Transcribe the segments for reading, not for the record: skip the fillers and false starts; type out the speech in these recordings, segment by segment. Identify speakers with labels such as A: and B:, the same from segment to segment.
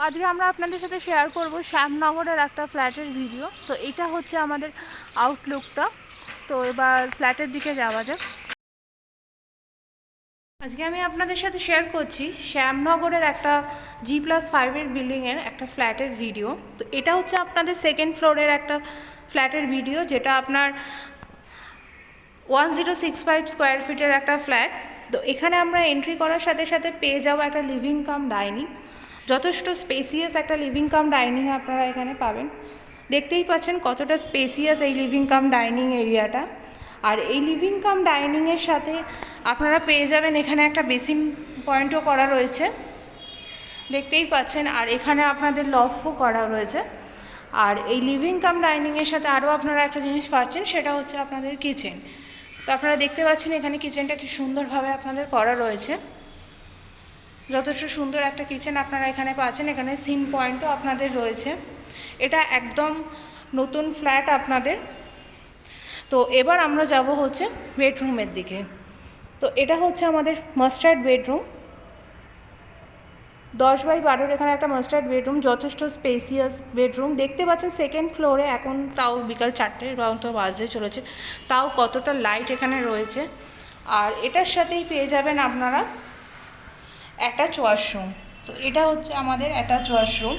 A: আজকে আমরা আপনাদের সাথে শেয়ার করব শ্যামনগরের একটা ফ্ল্যাটের ভিডিও। তো এটা হচ্ছে আমাদের আউটলুকটা। তো এবার ফ্ল্যাটের দিকে যাওয়া যাক। আজকে আমি আপনাদের সাথে শেয়ার করছি শ্যামনগরের একটা G+5 বিল্ডিংয়ের একটা ফ্ল্যাটের ভিডিও। তো এটা হচ্ছে আপনাদের সেকেন্ড ফ্লোরের একটা ফ্ল্যাটের ভিডিও, যেটা আপনার 1065 স্কোয়ার ফিটের একটা ফ্ল্যাট। তো এখানে আমরা এন্ট্রি করার সাথে সাথে পেয়ে যাবো একটা লিভিং কাম ডাইনিং। যথেষ্ট স্পেসিয়াস একটা লিভিং কাম ডাইনিং আপনারা এখানে পাবেন। দেখতেই পাচ্ছেন কতটা স্পেসিয়াস এই লিভিং কাম ডাইনিং এরিয়াটা। আর এই লিভিং কাম ডাইনিংয়ের সাথে আপনারা পেয়ে যাবেন এখানে একটা বেসিন পয়েন্টও করা রয়েছে, দেখতেই পাচ্ছেন। আর এখানে আপনাদের লফও করা রয়েছে। আর এই লিভিং কাম ডাইনিংয়ের সাথে আরও আপনারা একটা জিনিস পাচ্ছেন, সেটা হচ্ছে আপনাদের কিচেন। তো আপনারা দেখতে পাচ্ছেন এখানে কিচেনটা কি সুন্দরভাবে আপনাদের করা রয়েছে। যথেষ্ট সুন্দর একটা কিচেন আপনারা এখানে পাচ্ছেন। এখানে সিন পয়েন্টও আপনাদের রয়েছে। এটা একদম নতুন ফ্ল্যাট আপনাদের। তো এবার আমরা যাব হচ্ছে বেডরুমের দিকে। তো এটা হচ্ছে আমাদের মাস্টার্ড বেডরুম, 10x12 এখানে একটা মাস্টার্ড বেডরুম, যথেষ্ট স্পেসিয়াস বেডরুম। দেখতে পাচ্ছেন সেকেন্ড ফ্লোরে, এখন তাও বিকাল 4টের মতো বাজতে চলেছে, তাও কতটা লাইট এখানে রয়েছে। আর এটার সাথেই পেয়ে যাবেন আপনারা অ্যাটাচ ওয়াশরুম। তো এটা হচ্ছে আমাদের অ্যাটাচ ওয়াশরুম,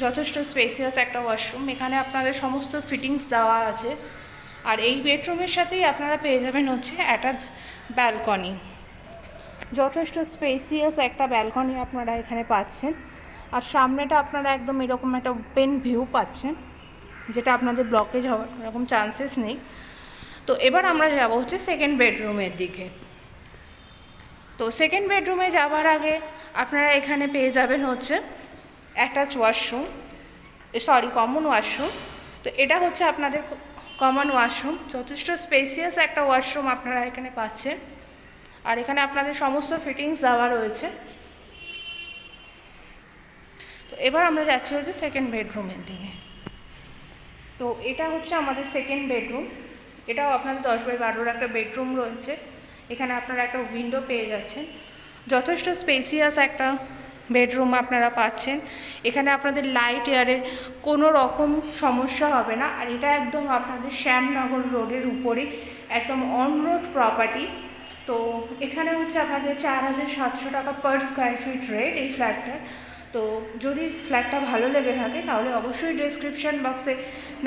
A: যথেষ্ট স্পেসিয়াস একটা ওয়াশরুম। এখানে আপনাদের সমস্ত ফিটিংস দেওয়া আছে। আর এই বেডরুমের সাথেই আপনারা পেয়ে যাবেন হচ্ছে অ্যাটাচ ব্যালকনি, যথেষ্ট স্পেসিয়াস একটা ব্যালকনি আপনারা এখানে পাচ্ছেন। আর সামনেটা আপনারা একদম এরকম একটা ওপেন ভিউ পাচ্ছেন, যেটা আপনাদের ব্লকেজ হওয়ার এরকম চান্সেস নেই। তো এবার আমরা যাব হচ্ছে সেকেন্ড বেডরুমের দিকে। তো সেকেন্ড বেডরুমে যাওয়ার আগে আপনারা এখানে পেয়ে যাবেন হচ্ছে অ্যাটাচ ওয়াশরুম, কমন ওয়াশরুম। তো এটা হচ্ছে আপনাদের কমন ওয়াশরুম, যথেষ্ট স্পেসিয়াস একটা ওয়াশরুম আপনারা এখানে পাচ্ছেন। আর এখানে আপনাদের সমস্ত ফিটিংস দেওয়া রয়েছে। তো এবার আমরা যাচ্ছি হচ্ছে সেকেন্ড বেডরুমের দিকে। তো এটা হচ্ছে আমাদের সেকেন্ড বেডরুম। এটাও আপনাদের 10x12 একটা বেডরুম রয়েছে। এখানে আপনারা একটা উইন্ডো পেয়ে যাচ্ছেন। যথেষ্ট স্পেসিয়াস একটা বেডরুম আপনারা পাচ্ছেন। এখানে আপনাদের লাইট এয়ারের কোনো রকম সমস্যা হবে না। আর এটা একদম আপনাদের শ্যামনগর রোডের উপরে, একদম অন রোড প্রপার্টি। তো এখানে হচ্ছে আপনাদের 4700 টাকা পার স্কোয়ার ফিট রেট এই ফ্ল্যাটটার। তো যদি ফ্ল্যাটটা ভালো লেগে থাকে তাহলে অবশ্যই ডেসক্রিপশন বক্সে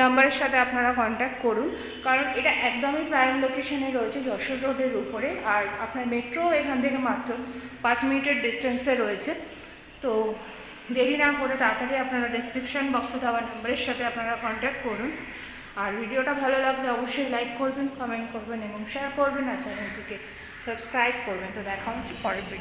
A: নাম্বারের সাথে আপনারা কন্ট্যাক্ট করুন, কারণ এটা একদমই প্রাইম লোকেশনে রয়েছে, যশোর রোডের উপরে। আর আপনার মেট্রো এখান থেকে মাত্র 5 মিনিটের ডিস্টেন্সে রয়েছে। তো দেরি না করে তাড়াতাড়ি আপনারা ডেসক্রিপশন বক্সে দেওয়া নাম্বারের সাথে আপনারা কন্ট্যাক্ট করুন। আর ভিডিওটা ভালো লাগলে অবশ্যই লাইক করবেন, কমেন্ট করবেন এবং শেয়ার করবেন। আর চ্যানেলটিকে সাবস্ক্রাইব করবেন। তো দেখা হচ্ছে পরের ভিডিও।